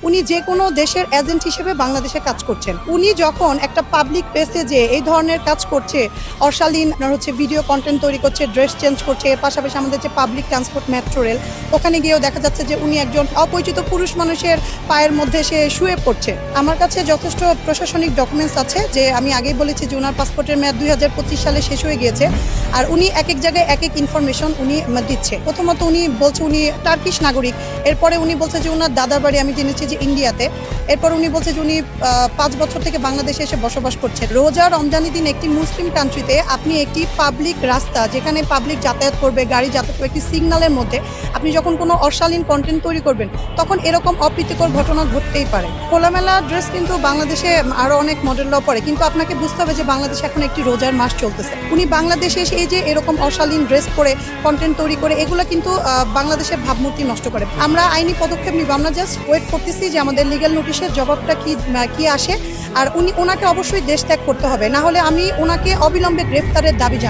উনি যে কোনো দেশের এজেন্ট হিসেবে বাংলাদেশে কাজ করছেন। উনি যখন একটা পাবলিক প্লেসে যে এই ধরনের কাজ করছে, অশালীন ভিডিও কন্টেন্ট তৈরি করছে, ড্রেস চেঞ্জ করছে, এর পাশাপাশি আমাদের যে পাবলিক ট্রান্সপোর্ট মেট্রো রেল, ওখানে গিয়েও দেখা যাচ্ছে যে উনি একজন অপরিচিত পুরুষ মানুষের পায়ের মধ্যে সে শুয়ে পড়ছে। আমার কাছে যথেষ্ট প্রশাসনিক ডকুমেন্টস আছে, যে আমি আগেই বলেছি যে ওনার পাসপোর্টের মেয়াদ 2025 সালে শেষ হয়ে গিয়েছে। আর উনি এক এক জায়গায় এক এক ইনফরমেশন উনি দিচ্ছে। প্রথমত উনি বলছে উনি টার্কিশ নাগরিক, এরপরে উনি বলছে যে ওনার দাদার বাড়ি আমি জেনেছি যে ইন্ডিয়াতে, এরপর উনি বলছে যে উনি 5 বছর থেকে বাংলাদেশে এসে বসবাস করছেন। রোজা রমজানের দিন একটি মুসলিম কান্ট্রিতে আপনি একটি পাবলিক রাস্তা, যেখানে পাবলিক যাতায়াত করবে, গাড়ি যাতায়াত করবে, একটি সিগন্যালের মধ্যে আপনি যখন কোনো অশালীন কন্টেন্ট তৈরি করবেন, তখন এরকম অপ্রীতিকর ঘটনা ঘটতেই পারে। খোলামেলা ড্রেস কিন্তু বাংলাদেশে আরও অনেক মডেল ল পড়ে, কিন্তু আপনাকে বুঝতে হবে যে বাংলাদেশে এখন একটি রোজার মাস চলতেছে। উনি বাংলাদেশে এসে এই যে এরকম অশালীন ড্রেস পরে কন্টেন্ট তৈরি করে, এগুলো কিন্তু বাংলাদেশের ভাবমূর্তি নষ্ট করে। আমরা আইনি পদক্ষেপ নিব, আমরা জাস্ট ওয়েট করতেছি যে আমাদের লিগ্যাল নোটিশের জবাবটা কি আসে। আর ওনাকে অবশ্যই দেশ ত্যাগ করতে হবে, না হলে আমি ওনাকে অবিলম্বে গ্রেফতারের দাবি জানাই।